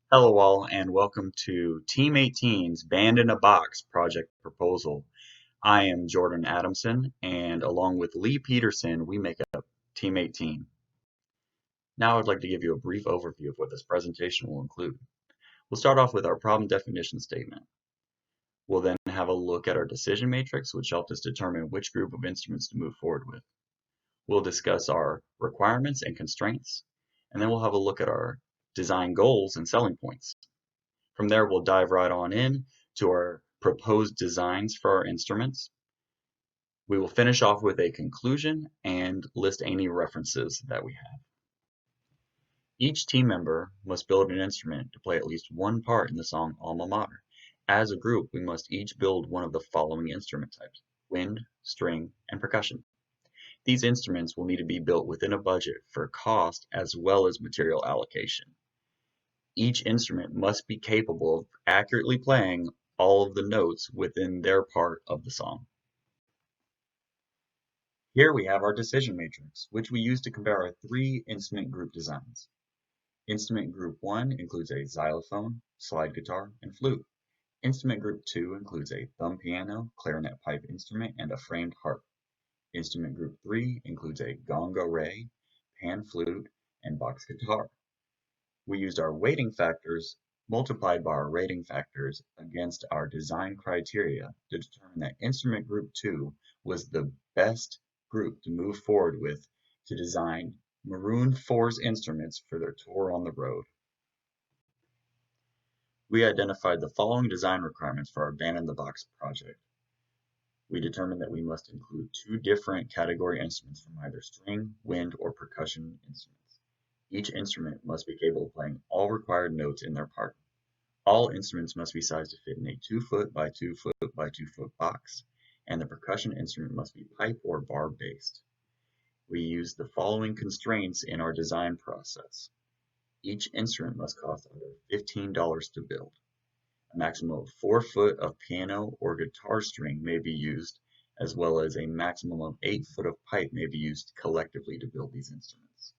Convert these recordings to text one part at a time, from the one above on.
Hello all and welcome to Team 18's Band in a Box project proposal. I am Jordan Adamson and along with Lee Peterson we make up Team 18. Now I'd like to give you a brief overview of what this presentation will include. We'll start off with our problem definition statement. We'll then have a look at our decision matrix, which helped us determine which group of instruments to move forward with. We'll discuss our requirements and constraints, and then we'll have a look at our design goals and selling points. From there, we'll dive right on in to our proposed designs for our instruments. We will finish off with a conclusion and list any references that we have. Each team member must build an instrument to play at least one part in the song Alma Mater. As a group, we must each build one of the following instrument types: wind, string, and percussion. These instruments will need to be built within a budget for cost as well as material allocation. Each instrument must be capable of accurately playing all of the notes within their part of the song. Here we have our decision matrix, which we use to compare our three instrument group designs. Instrument group 1 includes a xylophone, slide guitar, and flute. Instrument group 2 includes a thumb piano, clarinet pipe instrument, and a framed harp. Instrument group 3 includes a gongo ray, pan flute, and box guitar. We used our weighting factors multiplied by our rating factors against our design criteria to determine that instrument group 2 was the best group to move forward with to design Maroon 4's instruments for their tour on the road. We identified the following design requirements for our Band in the Box project. We determined that we must include two different category instruments from either string, wind, or percussion instruments. Each instrument must be capable of playing all required notes in their part. All instruments must be sized to fit in a 2-foot by 2-foot by 2-foot box, and the percussion instrument must be pipe or bar based. We use the following constraints in our design process. Each instrument must cost under $15 to build. A maximum of 4 foot of piano or guitar string may be used, as well as a maximum of 8 foot of pipe may be used collectively to build these instruments.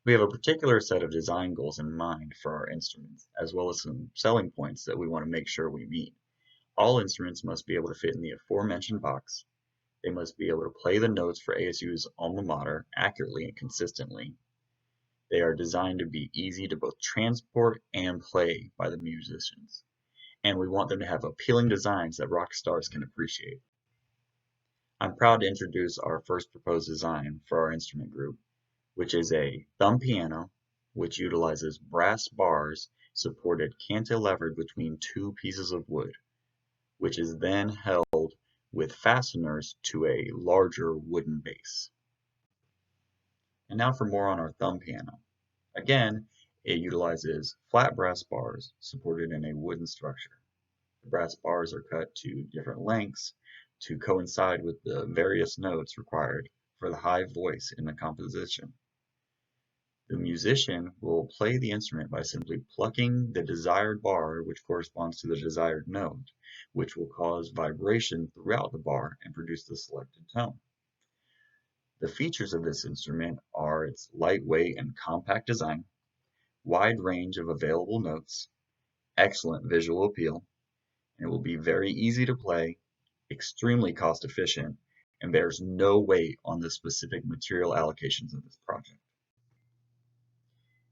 We have a particular set of design goals in mind for our instruments, as well as some selling points that we want to make sure we meet. All instruments must be able to fit in the aforementioned box. They must be able to play the notes for ASU's alma mater accurately and consistently. They are designed to be easy to both transport and play by the musicians. And we want them to have appealing designs that rock stars can appreciate. I'm proud to introduce our first proposed design for our instrument group, which is a thumb piano, which utilizes brass bars supported cantilevered between two pieces of wood, which is then held with fasteners to a larger wooden base. And now for more on our thumb piano. Again, it utilizes flat brass bars supported in a wooden structure. The brass bars are cut to different lengths to coincide with the various notes required for the high voice in the composition. The musician will play the instrument by simply plucking the desired bar which corresponds to the desired note, which will cause vibration throughout the bar and produce the selected tone. The features of this instrument are its lightweight and compact design, wide range of available notes, excellent visual appeal, and it will be very easy to play, extremely cost efficient, and bears no weight on the specific material allocations of this project.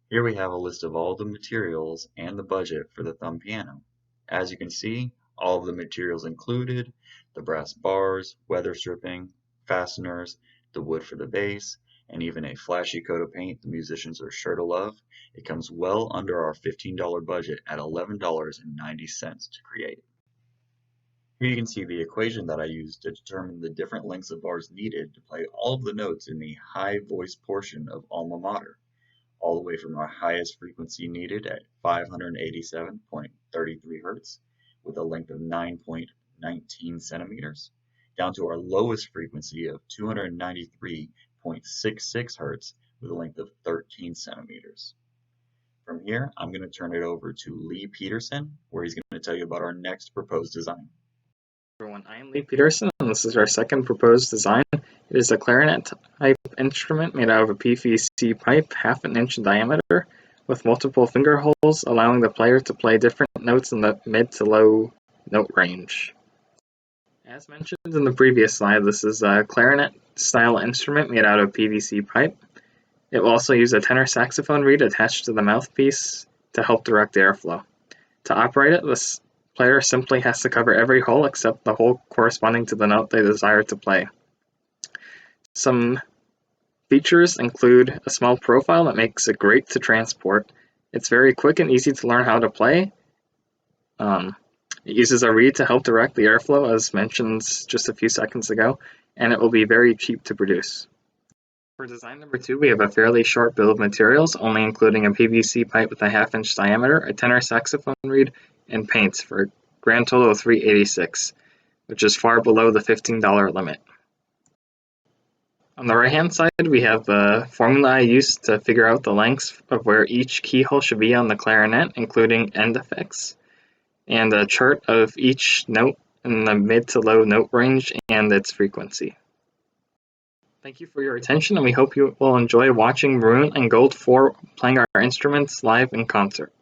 Here we have a list of all the materials and the budget for the thumb piano. As you can see, all of the materials included, the brass bars, weather stripping, fasteners, the wood for the base, and even a flashy coat of paint the musicians are sure to love. It comes well under our $15 budget at $11.90 to create. Here you can see the equation that I used to determine the different lengths of bars needed to play all of the notes in the high voice portion of Alma Mater, all the way from our highest frequency needed at 587.33 Hz with a length of 9.19 centimeters, down to our lowest frequency of 293.66 Hz with a length of 13 centimeters. From here, I'm going to turn it over to Lee Peterson, where he's going to tell you about our next proposed design. Everyone, I am Lee Peterson, and this is our second proposed design. It is a clarinet type instrument made out of a PVC pipe, half an inch in diameter, with multiple finger holes, allowing the player to play different notes in the mid to low note range. As mentioned in the previous slide, this is a clarinet-style instrument made out of PVC pipe. It will also use a tenor saxophone reed attached to the mouthpiece to help direct airflow. To operate it, the player simply has to cover every hole except the hole corresponding to the note they desire to play. Some features include a small profile that makes it great to transport. It's very quick and easy to learn how to play. It uses a reed to help direct the airflow, as mentioned just a few seconds ago, and it will be very cheap to produce. For design number 2, we have a fairly short bill of materials, only including a PVC pipe with a 1/2-inch diameter, a tenor saxophone reed, and paints for a grand total of $386, which is far below the $15 limit. On the right-hand side, we have the formula I used to figure out the lengths of where each keyhole should be on the clarinet, including end effects, and a chart of each note in the mid to low note range and its frequency. Thank you for your attention, and we hope you will enjoy watching Maroon and Gold 4 playing our instruments live in concert.